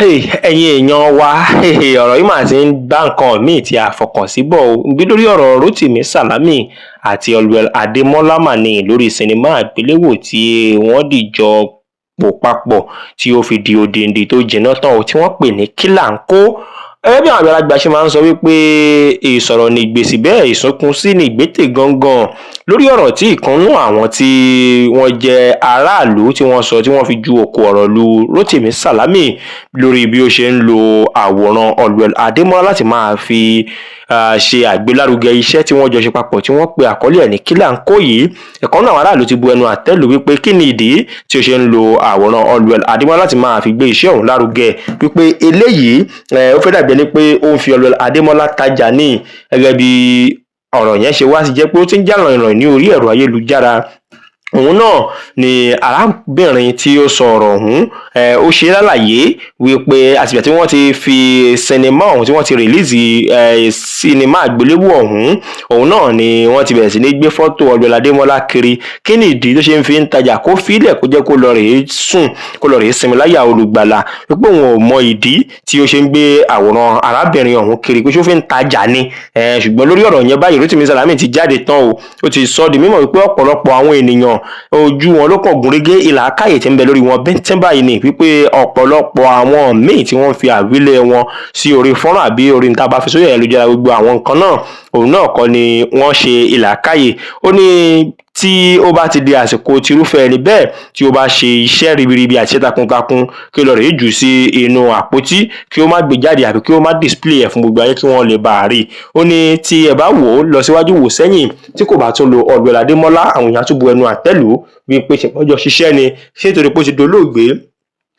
Ẹ̀yin èèyàn wa, ọ̀rọ̀ yìí mà ti ń bá nǹkan míì tí a fọkàn sí bọ̀ o. Bí lórí ọ̀rọ̀ Rótìmí Sàlámì àti Allwell Adémọ́lá mà ní lórí sinimá àgbéléwò tí wọ́n dìjọ pò papọ̀ tí ó fi di odindi tó jiná tán o, tí wọ́n pè ní Kílàńkó. Gẹ́gẹ́ bí àwọn àgbàlagbà ṣe máa ń sọ wípé ìsọ̀rọ̀ ni ìgbésí bẹ́ẹ̀ ìsúnkún sí ni ìgbésẹ̀ gangan lórí ọ̀rọ̀ tí ìkànnú àwọn tí wọ́n jẹ́ aráàlú tí wọ́n sọ tí wọ́n fi ju òkò ọ̀rọ̀ lu Rótìmí Sàlámì lórí bí ó ṣe ń lo àwòrán Allwell Adémọ́lá láti máa fi ṣe àgbélárugẹ iṣẹ́ tí wọ́n jọ ṣe papọ̀ tí wọ́n pe àkọlé ẹ̀ ní Kílàńkó yìí. ìkànnú àwọn aráàlú ti bu ẹnu àtẹ́ lù wípé kí ni ìdí tí ó ṣe ń lo àwòrán Allwell Adémọ́lá láti máa fi gbé iṣẹ́ òun lárugẹ, wípé eléyìí ó fẹ́ dàbí ẹni pé ó ń fi Allwell Adémọ́lá tajà ní, gẹ́gẹ́ bí ọ̀rọ̀ yẹn ṣe wá sí jẹ́ pé ó ti ń jà ràìnràìn ní orí ẹ̀rọ ayélujára. Òun náà ni arábìnrin tí ó sọ ọ̀rọ̀ ọ̀hún ó ṣe lálàyé wípé àtìgbà tí wọ́n ti fi sinimá ọ̀hún tí wọ́n ti rìlíìsì sinimá àgbéléwò ọ̀hún, òun náà ni wọ́n ti bẹ̀rẹ̀ sí ní gbé fọ́tò Allwell Adémọ́lá kiri. Kí ni ìdí tó ṣe ń fi ń tajà? Kó fílẹ̀ kó jẹ́ kó lọ rèé sùn, kó lọ rèé sinmi láyà olùgbàlà, wípé òun ò mọ ìdí tí ó ṣe ń gbé àwòrán arábìnrin ọ̀hún kiri, pé ṣó fi ń tajà ni. Ṣùgbọ́n lórí ọ̀rọ̀ yẹn báyìí Rótìmí Sàlámì ti jáde tán o, ó ti sọ di mímọ̀ wípé ọ̀pọ̀lọpọ̀ àwọn ènìyàn ojú wọn ló kàn gúnrégé, ìlàkàyè tí ń bẹ lórí wọn bẹ́ńtẹ́ báyìí ni, wípé ọ̀pọ̀lọpọ̀ àwọn míì tí wọ́n fi àwílé wọn sí orí fọ́nrán àbí orí níta bá fi sórí ayélujára, gbogbo àwọn nǹkan náà òun náà kọ́ ni wọ́n ṣe ìlàkàyè. Ó ní tí ó bá ti di àsìkò tirúfẹ́ ẹni bẹ́ẹ̀ tí ó bá ṣe iṣẹ́ ribiribi àti iṣẹ́ takuntakun, kí ó lọ rèé jù sí inú àpótí, kí ó má gbé jáde àbí kí ó má display ẹ̀ fún gbogbo ayé kí wọ́n lè bá a rí. Ó ní tí ẹ bá wò ó lọ síwájú wò sẹ́yìn, tí kò bá tún lo Allwell Adémọ́lá, àwọn èèyàn tún bu ẹnu àtẹ́ lù wípé ṣèpọ́njọ ṣiṣẹ́ ni, ṣé nítorí pé ó ti dolóògbé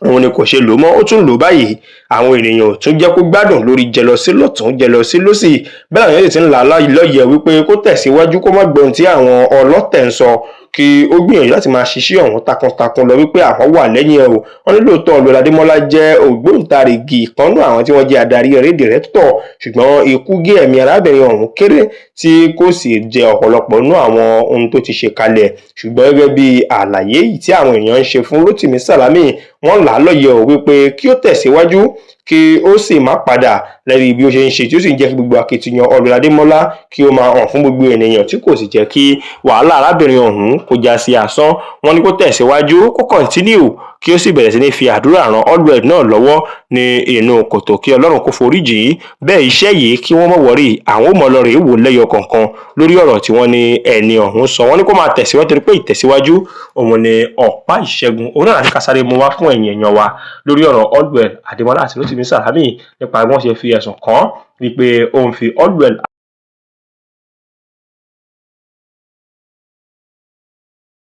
òun ni kò ṣe lò mọ́. Ó tún lò báyìí, àwọn ènìyàn tún jẹ́ kó gbádùn lórí jẹlọsí lọ́tún jẹlọsí lósì. Bẹ́ẹ̀ làwọn èèyàn ti ń là á lọ́yẹ̀ wípé kó tẹ̀síwájú, kó má gbọ́n tí àwọn ọlọ́tẹ̀ ń sọ, kí ó gbìyànjú láti máa ṣiṣẹ́ ọ̀hún takuntakun lọ, wípé àwọn wà lẹ́yìn ẹ̀ o. Wọ́n ní lóòótọ́ Allwell Adémọ́lá jẹ́ ògbóǹtarìgì ìkànnú àwọn tí wọ́n jẹ́ adarí eré dìrẹ́tọ̀, ṣùgbọ́n ikú gé ẹ̀mí arábìnrin ọ̀hún kéré tí kò sì jẹ ọ̀pọ̀lọpọ̀ nínú àwọn ohun tó ti ṣe kalẹ̀. Ṣùgbọ́n gẹ́gẹ́ bí àlàyé yìí tí àwọn èèyàn ń ṣe fún Rótìmí Sàlámì, wọ́n là á lọ́yẹ̀ o wípé kí ó tẹ̀síwájú, kí ó sì má padà lẹ́yìn bí ó ṣe ń ṣe, tí ó sì ń jẹ́ kí gbogbo akitiyan Allwell Adémọ́lá kí ó máa hàn fún gbogbo ènìyàn, tí kò sì jẹ́ kí wàhálà arábìnrin ọ̀hún kó já sí asán. Wọ́n ní kó tẹ̀síwájú, kó continue, kí ó sì bẹ̀rẹ̀ sí ní fi àdúrà ran Allwell náà lọ́wọ́ ní inú kòtò, kí Ọlọ́run kó foríjì í. Bẹ́ẹ̀ iṣẹ́ yìí kí wọ́n má wọ̀rí, àwọn ò mọ̀ lọ rèé wò lẹ́yọ kọ̀ọ̀kan lórí ọ̀rọ̀ tí wọ́n ní ẹni ọ̀hún sọ. Wọ́n ní kó máa tẹ̀síwájú torí pé ìtẹ̀síwájú òun ni ọ̀pá ìṣẹ́gun. Òun náà ní ká sáré mú wá fún ẹ̀yin èèyàn wa lórí ọ̀rọ̀ Allwell Adémọ́lá àti Rótìmí Sàlámì nípa bí wọ́n ṣe fi ẹ̀sùn kàn wípé ó ń fi Allwell